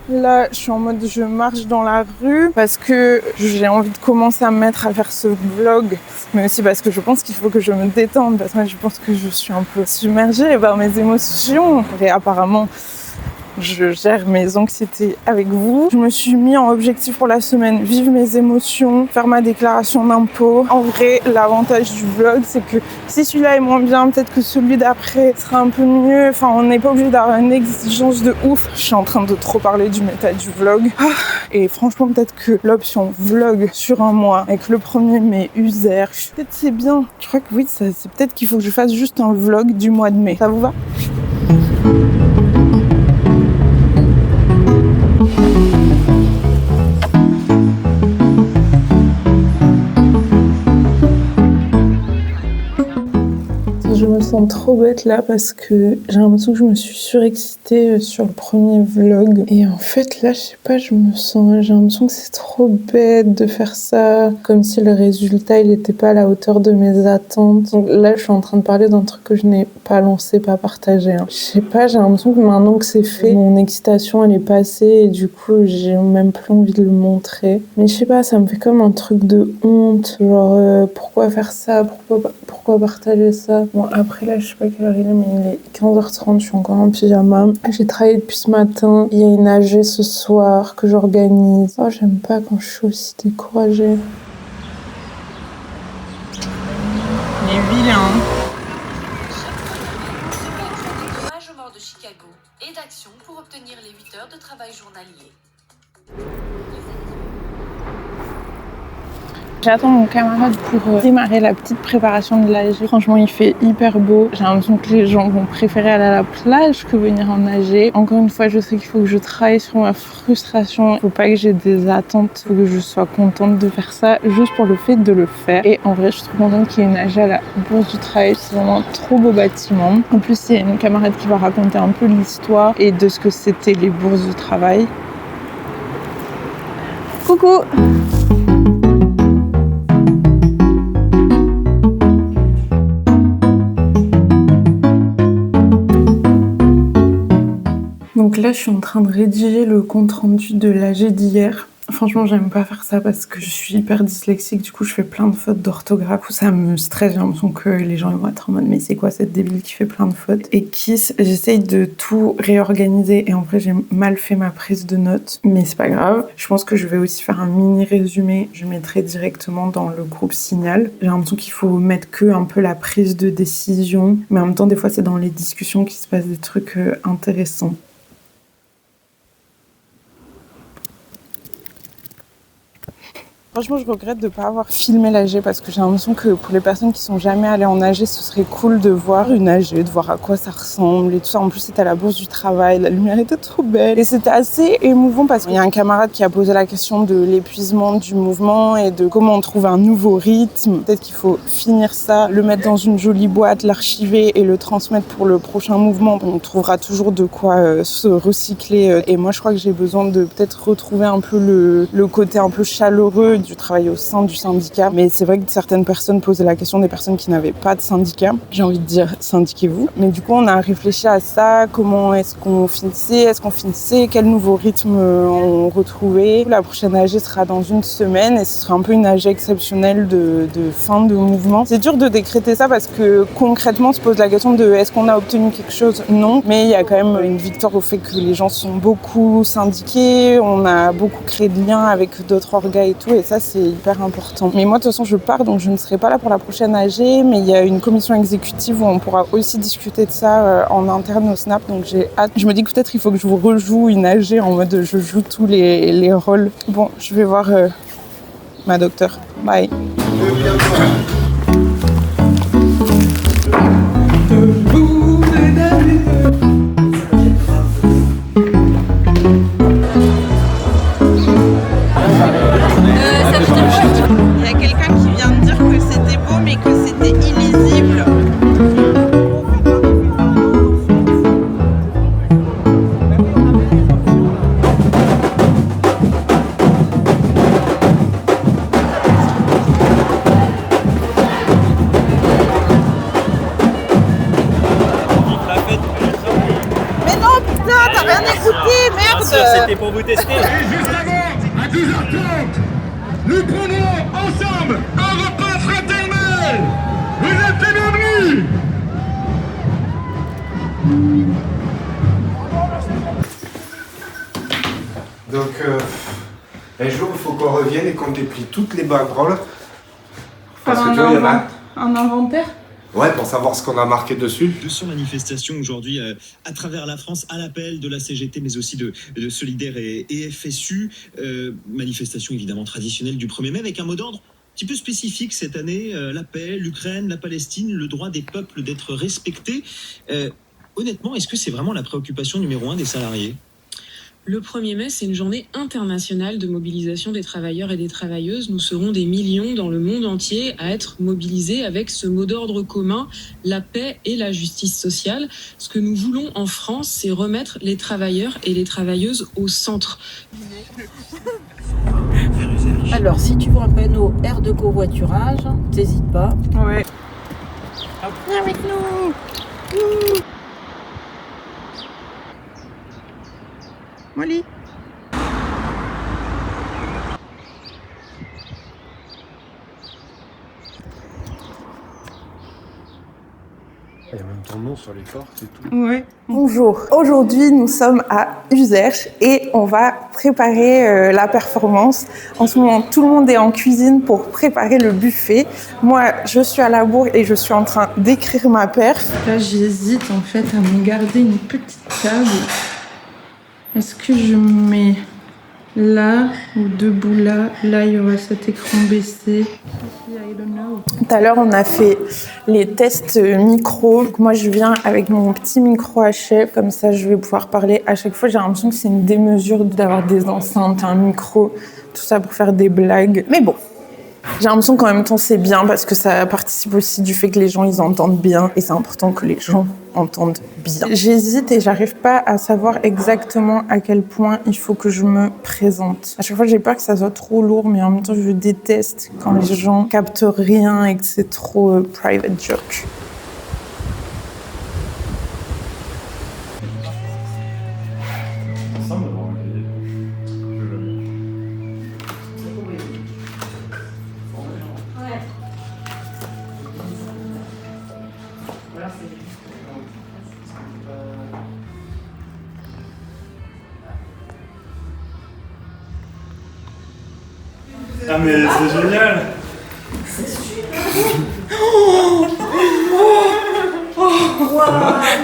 Là, je suis en mode je marche dans la rue parce que j'ai envie de commencer à me mettre à faire ce vlog, mais aussi parce que je pense qu'il faut que je me détende parce que moi je pense que je suis un peu submergée par mes émotions et apparemment je gère mes anxiétés avec vous. Je me suis mis en objectif pour la semaine, vivre mes émotions, faire ma déclaration d'impôt. En vrai, l'avantage du vlog, c'est que si celui-là est moins bien, peut-être que celui d'après sera un peu mieux. Enfin, on n'est pas obligé d'avoir une exigence de ouf. Je suis en train de trop parler du méta du vlog. Et franchement, peut-être que l'option vlog sur un mois avec le 1er mai user, peut-être c'est bien. Je crois que oui, c'est peut-être qu'il faut que je fasse juste un vlog du mois de mai. Ça vous va ? Je me sens trop bête là parce que j'ai l'impression que je me suis surexcitée sur le premier vlog. Et en fait là, je sais pas, j'ai l'impression que c'est trop bête de faire ça. Comme si le résultat, il était pas à la hauteur de mes attentes. Donc là, je suis en train de parler d'un truc que je n'ai pas lancé, pas partagé. Je sais pas, j'ai l'impression que maintenant que c'est fait, mon excitation, elle est passée et du coup, j'ai même plus envie de le montrer. Mais je sais pas, ça me fait comme un truc de honte. Genre, pourquoi faire ça ? Pourquoi partager ça ? Bon, après là, je sais pas quelle heure il est, mais il est 15h30, je suis encore en pyjama. J'ai travaillé depuis ce matin. Il y a une AG ce soir que j'organise. Oh, j'aime pas quand je suis aussi découragée. Il est vilain. Hommage aux morts de Chicago et d'action pour obtenir les 8 heures de travail journalier. J'attends mon camarade pour démarrer la petite préparation de l'AG. Franchement, il fait hyper beau. J'ai l'impression que les gens vont préférer aller à la plage que venir en AG. Encore une fois, je sais qu'il faut que je travaille sur ma frustration. Il faut pas que j'ai des attentes. Il faut que je sois contente de faire ça juste pour le fait de le faire. Et en vrai, je suis trop contente qu'il y ait une AG à la Bourse du Travail. C'est vraiment un trop beau bâtiment. En plus, il y a une camarade qui va raconter un peu l'histoire et de ce que c'était les bourses du travail. Coucou! Donc là, je suis en train de rédiger le compte-rendu de l'AG d'hier. Franchement, j'aime pas faire ça parce que je suis hyper dyslexique. Du coup, je fais plein de fautes d'orthographe. Ça me stresse. J'ai l'impression que les gens vont être en mode « mais c'est quoi cette débile qui fait plein de fautes ?» Et Kiss, j'essaye de tout réorganiser. Et en vrai, j'ai mal fait ma prise de notes. Mais c'est pas grave. Je pense que je vais aussi faire un mini résumé. Je mettrai directement dans le groupe Signal. J'ai l'impression qu'il faut mettre que un peu la prise de décision. Mais en même temps, des fois, c'est dans les discussions qu'il se passe des trucs intéressants. Franchement, je regrette de ne pas avoir filmé l'AG parce que j'ai l'impression que pour les personnes qui sont jamais allées en AG, ce serait cool de voir une AG, de voir à quoi ça ressemble et tout ça. En plus, c'était à la Bourse du Travail, la lumière était trop belle. Et c'était assez émouvant parce qu'il y a un camarade qui a posé la question de l'épuisement du mouvement et de comment on trouve un nouveau rythme. Peut-être qu'il faut finir ça, le mettre dans une jolie boîte, l'archiver et le transmettre pour le prochain mouvement. On trouvera toujours de quoi se recycler. Et moi, je crois que j'ai besoin de peut-être retrouver un peu le côté un peu chaleureux du travail au sein du syndicat. Mais c'est vrai que certaines personnes posaient la question des personnes qui n'avaient pas de syndicat. J'ai envie de dire, syndiquez-vous. Mais du coup, on a réfléchi à ça. Comment est-ce qu'on finissait? Quel nouveau rythme on retrouvait? La prochaine AG sera dans une semaine et ce sera un peu une AG exceptionnelle de fin de mouvement. C'est dur de décréter ça parce que concrètement, on se pose la question de est-ce qu'on a obtenu quelque chose? Non. Mais il y a quand même une victoire au fait que les gens sont beaucoup syndiqués. On a beaucoup créé de liens avec d'autres orgas et tout. Et ça, c'est hyper important. Mais moi, de toute façon, je pars, donc je ne serai pas là pour la prochaine AG, mais il y a une commission exécutive où on pourra aussi discuter de ça en interne au Snap, donc j'ai hâte. Je me dis que peut-être il faut que je vous rejoue une AG en mode je joue tous les rôles. Bon, je vais voir ma docteure. Bye. Il y a quelqu'un qui vient de dire que c'était beau mais que c'était illisible. C'était pour vous tester. Et juste avant, à 12h30, nous prendrons ensemble un repas fraternel. Vous êtes les bienvenus. Donc, un jour, il faut qu'on revienne et qu'on déplie toutes les banderoles. Parce que tu vois, il y en a... Un inventaire? Ouais, pour savoir ce qu'on a marqué dessus. 200 manifestations aujourd'hui à travers la France à l'appel de la CGT, mais aussi de Solidaire et FSU. Manifestation évidemment traditionnelle du 1er mai avec un mot d'ordre un petit peu spécifique cette année. La paix, l'Ukraine, la Palestine, le droit des peuples d'être respectés. Honnêtement, est-ce que c'est vraiment la préoccupation numéro 1 des salariés ? Le 1er mai, c'est une journée internationale de mobilisation des travailleurs et des travailleuses. Nous serons des millions dans le monde entier à être mobilisés avec ce mot d'ordre commun, la paix et la justice sociale. Ce que nous voulons en France, c'est remettre les travailleurs et les travailleuses au centre. Alors, si tu vois un panneau aire de covoiturage, t'hésites pas. Ouais. Viens avec nous. Molly. Il y a même ton nom sur les portes et tout. Ouais. Bonjour, aujourd'hui nous sommes à Uzerche et on va préparer la performance. En ce moment, tout le monde est en cuisine pour préparer le buffet. Moi, je suis à la bourre et je suis en train d'écrire ma perf. Là, j'hésite en fait à me garder une petite table. Est-ce que je mets là ou debout là? Là, il y aura cet écran baissé. Tout à l'heure, on a fait les tests micro. Donc, moi, je viens avec mon petit micro à chef. Comme ça, je vais pouvoir parler. À chaque fois, j'ai l'impression que c'est une démesure d'avoir des enceintes, un micro, tout ça pour faire des blagues. Mais bon, j'ai l'impression qu'en même temps, c'est bien parce que ça participe aussi du fait que les gens, ils entendent bien. Et c'est important que les gens entendent bien. J'hésite et j'arrive pas à savoir exactement à quel point il faut que je me présente. À chaque fois, j'ai peur que ça soit trop lourd, mais en même temps, je déteste quand les gens captent rien et que c'est trop private joke. Ah mais c'est génial!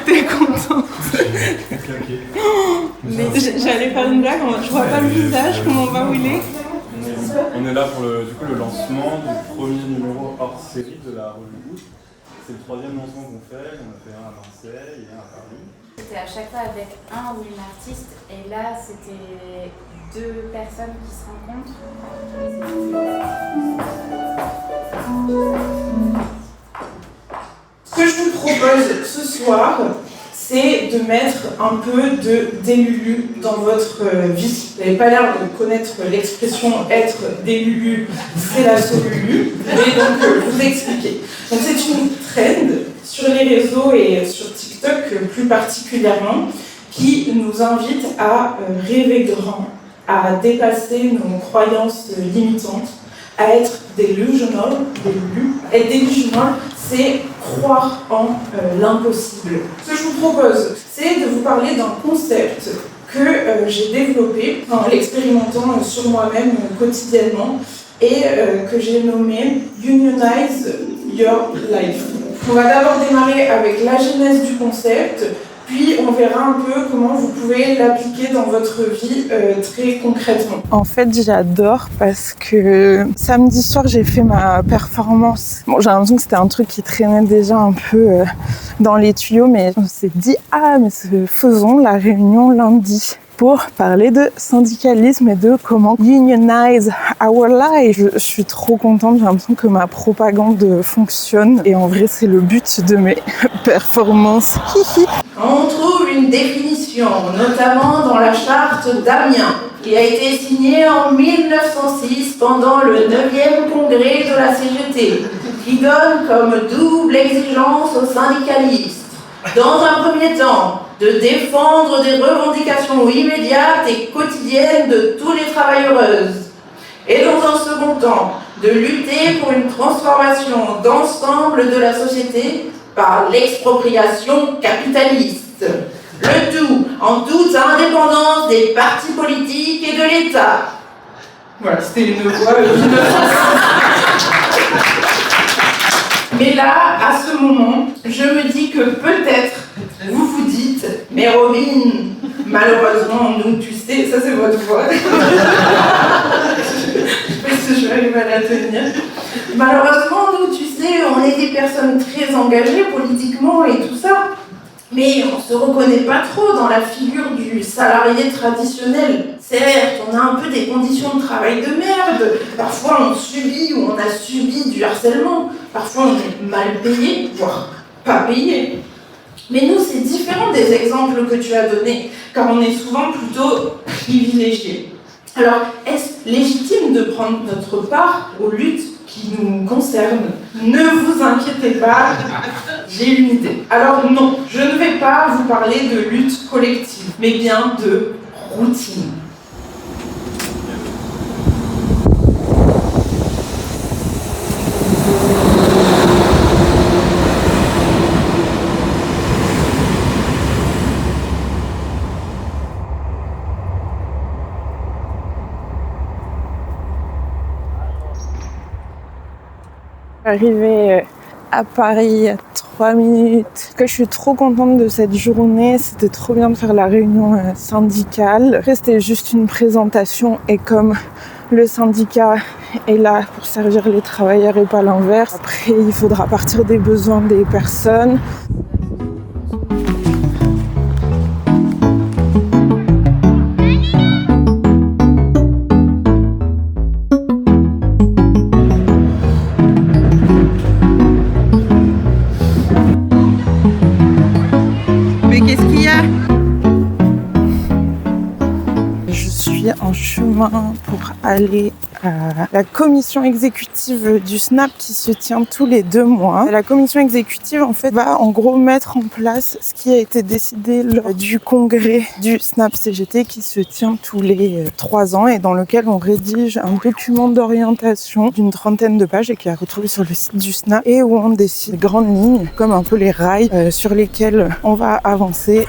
T'es contente? J'allais faire une blague, je vois pas le visage, comment on va où il est. On est là pour le lancement du premier numéro hors série de la revue Août. C'est le 3e lancement qu'on fait. On a fait un à Marseille et un à Paris. C'était à chaque fois avec un ou une artiste, et là c'était 2 personnes qui se rencontrent. Ce que je vous propose ce soir, c'est de mettre un peu de Delulu dans votre vie. Vous n'avez pas l'air de connaître l'expression être Delulu, c'est la solulu. Je vais donc vous expliquer. Donc c'est une trend sur les réseaux et sur TikTok plus particulièrement qui nous invite à rêver grand, à dépasser nos croyances limitantes, à être delusional, Être delusional, c'est croire en l'impossible. Ce que je vous propose, c'est de vous parler d'un concept que j'ai développé en l'expérimentant sur moi-même quotidiennement et que j'ai nommé Unionize Your Life. On va d'abord démarrer avec la genèse du concept, puis on verra un peu comment vous pouvez l'appliquer dans votre vie très concrètement. En fait, j'adore parce que samedi soir, j'ai fait ma performance. Bon, j'ai l'impression que c'était un truc qui traînait déjà un peu dans les tuyaux, mais on s'est dit « Ah, mais faisons la réunion lundi ». Pour parler de syndicalisme et de comment unionize our life. Je suis trop contente, j'ai l'impression que ma propagande fonctionne et en vrai c'est le but de mes performances. On trouve une définition, notamment dans la charte d'Amiens, qui a été signée en 1906 pendant le 9e congrès de la CGT, qui donne comme double exigence aux syndicalistes. Dans un premier temps, de défendre des revendications immédiates et quotidiennes de tous les travailleuses. Et dans un second temps, de lutter pour une transformation d'ensemble de la société par l'expropriation capitaliste. Le tout en toute indépendance des partis politiques et de l'État. Voilà, c'était une voix de 1906. Mais là, à ce moment, je me dis que peut-être vous vous dites, mais Robin, malheureusement, nous, tu sais, ça c'est votre voix. Je sais pas si je vais arriver à la tenir. Malheureusement, nous, tu sais, on est des personnes très engagées politiquement et tout ça. Mais on se reconnaît pas trop dans la figure du salarié traditionnel. Certes, on a un peu des conditions de travail de merde. Parfois, on subit ou on a subi du harcèlement. Parfois, on est mal payé, voire pas payé. Mais nous, c'est différent des exemples que tu as donnés, car on est souvent plutôt privilégiés. Alors, est-ce légitime de prendre notre part aux luttes qui nous concernent? Ne vous inquiétez pas, j'ai une idée. Alors non, je ne vais pas vous parler de lutte collective, mais bien de routine. Arrivé à Paris il y a 3 minutes, que je suis trop contente de cette journée, c'était trop bien de faire la réunion syndicale. Après c'était juste une présentation et comme le syndicat est là pour servir les travailleurs et pas l'inverse, après il faudra partir des besoins des personnes. En chemin pour aller à la commission exécutive du SNAP qui se tient tous les 2 mois. La commission exécutive en fait va en gros mettre en place ce qui a été décidé lors du congrès du SNAP CGT qui se tient tous les 3 ans et dans lequel on rédige un document d'orientation d'une 30aine de pages et qui est retrouvé sur le site du SNAP et où on décide les grandes lignes comme un peu les rails sur lesquels on va avancer.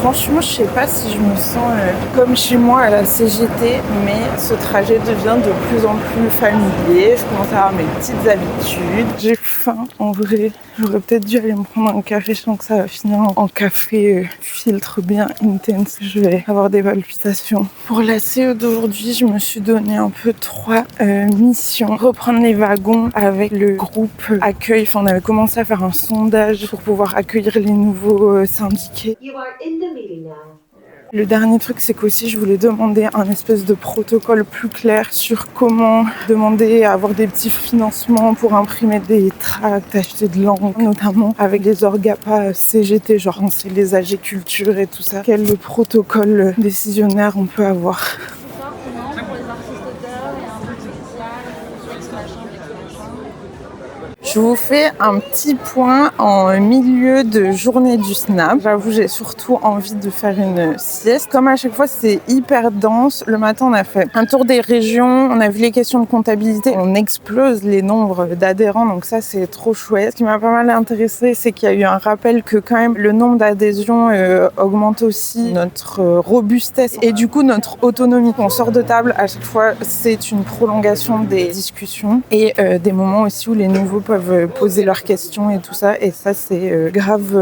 Franchement, je sais pas si je me sens comme chez moi à la CGT, mais ce trajet devient de plus en plus familier. Je commence à avoir mes petites habitudes. J'ai faim, en vrai. J'aurais peut-être dû aller me prendre un café. Je sens que ça va finir en café filtre bien intense. Je vais avoir des palpitations. Pour la CE d'aujourd'hui, je me suis donné un peu 3 missions. Reprendre les wagons avec le groupe accueil. Enfin, on avait commencé à faire un sondage pour pouvoir accueillir les nouveaux syndiqués. Le dernier truc, c'est qu'aussi je voulais demander un espèce de protocole plus clair sur comment demander à avoir des petits financements pour imprimer des tracts, acheter de l'encre, notamment avec des orgapas CGT, genre c'est les AG Culture et tout ça. Quel protocole décisionnaire on peut avoir? Je vous fais un petit point en milieu de journée du SNAP. J'avoue, j'ai surtout envie de faire une sieste. Comme à chaque fois, c'est hyper dense. Le matin, on a fait un tour des régions. On a vu les questions de comptabilité. On explose les nombres d'adhérents. Donc ça, c'est trop chouette. Ce qui m'a pas mal intéressé, c'est qu'il y a eu un rappel que quand même le nombre d'adhésions augmente aussi notre robustesse et du coup notre autonomie. On sort de table à chaque fois, c'est une prolongation des discussions et des moments aussi où les nouveaux peuvent poser leurs questions et tout ça, et ça c'est grave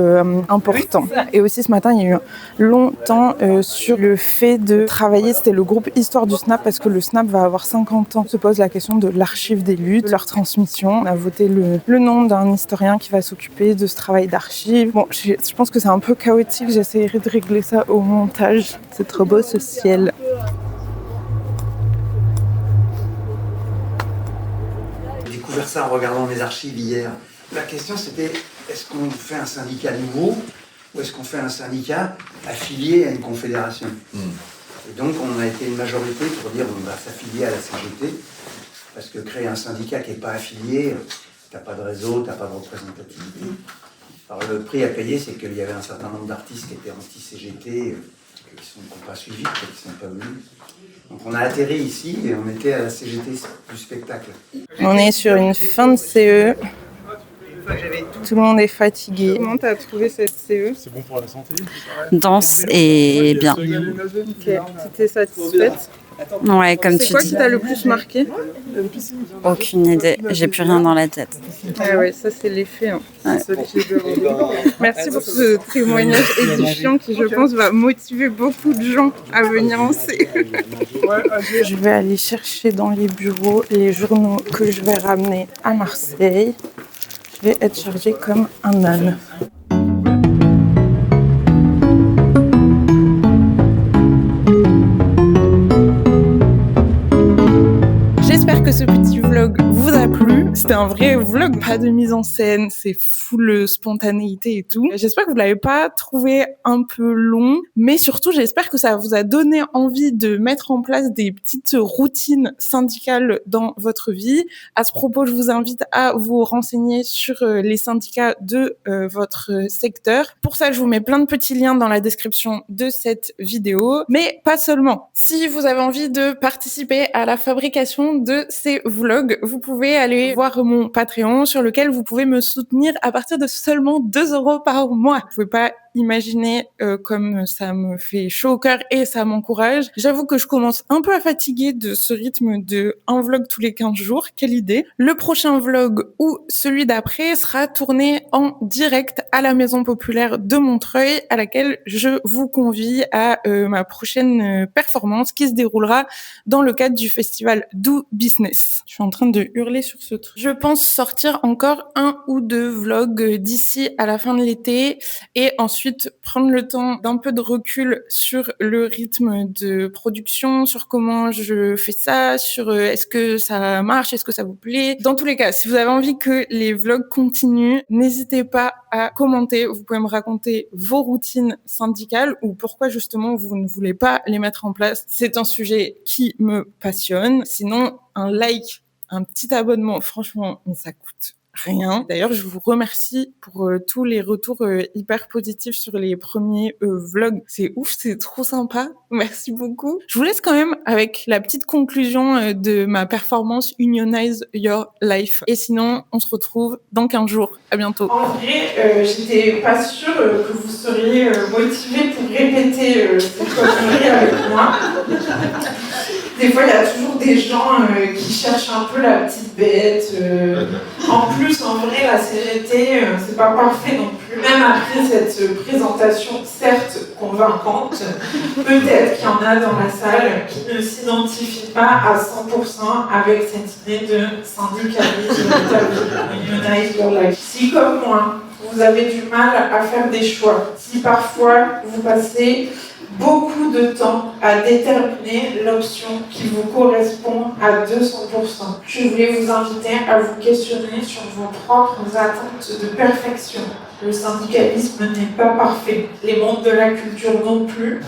important. Et aussi ce matin il y a eu longtemps sur le fait de travailler, c'était le groupe Histoire du SNAP, parce que le SNAP va avoir 50 ans. On se pose la question de l'archive des luttes, de leur transmission. On a voté le nom d'un historien qui va s'occuper de ce travail d'archive. Bon, je pense que c'est un peu chaotique, j'essaierai de régler ça au montage. C'est trop beau ce ciel. J'ai découvert ça en regardant mes archives hier. La question c'était, est-ce qu'on fait un syndicat nouveau ou est-ce qu'on fait un syndicat affilié à une confédération ? Et donc on a été une majorité pour dire on va s'affilier à la CGT, parce que créer un syndicat qui n'est pas affilié, tu n'as pas de réseau, tu n'as pas de représentativité. Alors le prix à payer, c'est qu'il y avait un certain nombre d'artistes qui étaient anti-CGT, qui n'ont pas suivi, qui ne sont pas venus. Donc on a atterri ici et on était à la CGT du spectacle. On est sur une fin de CE. Tout le monde est fatigué. Comment t'as trouvé cette CE? C'est bon pour la santé? Dense et bien. Ok, t'étais satisfaite? Ouais, comme tu dis. C'est quoi qui t'a le plus marqué? Aucune idée, j'ai plus rien dans la tête. Ah ouais, ça c'est l'effet. Hein. Ouais. Merci pour ce témoignage édifiant qui, je pense, va motiver beaucoup de gens à venir en CE. Je vais aller chercher dans les bureaux les journaux que je vais ramener à Marseille. Je vais être chargée comme un âne. J'espère que ce petit vlog vous a plu. C'était un vrai vlog, pas de mise en scène, c'est full spontanéité et tout. J'espère que vous l'avez pas trouvé un peu long, mais surtout j'espère que ça vous a donné envie de mettre en place des petites routines syndicales dans votre vie. À ce propos, je vous invite à vous renseigner sur les syndicats de votre secteur. Pour ça, je vous mets plein de petits liens dans la description de cette vidéo, mais pas seulement. Si vous avez envie de participer à la fabrication de ces vlogs, vous pouvez aller voir mon Patreon sur lequel vous pouvez me soutenir à partir de seulement 2 € par mois. Vous pouvez pas imaginer comme ça me fait chaud au cœur et ça m'encourage. J'avoue que je commence un peu à fatiguer de ce rythme de un vlog tous les 15 jours. Quelle idée! Le prochain vlog ou celui d'après sera tourné en direct à la Maison Populaire de Montreuil, à laquelle je vous convie à ma prochaine performance qui se déroulera dans le cadre du festival Do Business. Je suis en train de hurler sur ce truc. Je pense sortir encore 1 ou 2 vlogs d'ici à la fin de l'été et ensuite prendre le temps d'un peu de recul sur le rythme de production, sur comment je fais ça, sur est-ce que ça marche, est-ce que ça vous plaît. Dans tous les cas, si vous avez envie que les vlogs continuent, n'hésitez pas à commenter. Vous pouvez me raconter vos routines syndicales ou pourquoi justement vous ne voulez pas les mettre en place. C'est un sujet qui me passionne. Sinon, un like, un petit abonnement, franchement, ça coûte rien. D'ailleurs, je vous remercie pour tous les retours hyper positifs sur les premiers vlogs. C'est ouf, c'est trop sympa. Merci beaucoup. Je vous laisse quand même avec la petite conclusion de ma performance Unionize Your Life. Et sinon, on se retrouve dans 15 jours. À bientôt. En vrai, j'étais pas sûre que vous seriez motivés pour répéter cette connerie avec moi. Des fois, il y a toujours des gens qui cherchent un peu la petite bête. En plus, en vrai, la CGT, c'est pas parfait non plus. Même après cette présentation, certes convaincante, peut-être qu'il y en a dans la salle qui ne s'identifient pas à 100% avec cette idée de syndicalisme, Unionize Your Life. Si, comme moi, vous avez du mal à faire des choix, si parfois vous passez beaucoup de temps à déterminer l'option qui vous correspond à 200%. Je voulais vous inviter à vous questionner sur vos propres attentes de perfection. Le syndicalisme n'est pas parfait, les mondes de la culture non plus,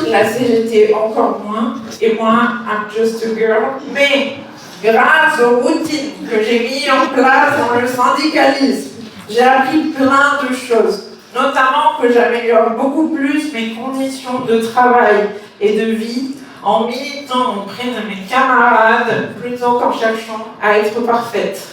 la CGT encore moins, et moi, I'm just a girl. Mais grâce aux routines que j'ai mises en place dans le syndicalisme, j'ai appris plein de choses. Notamment que j'améliore beaucoup plus mes conditions de travail et de vie en militant auprès de mes camarades plutôt qu'en cherchant à être parfaite.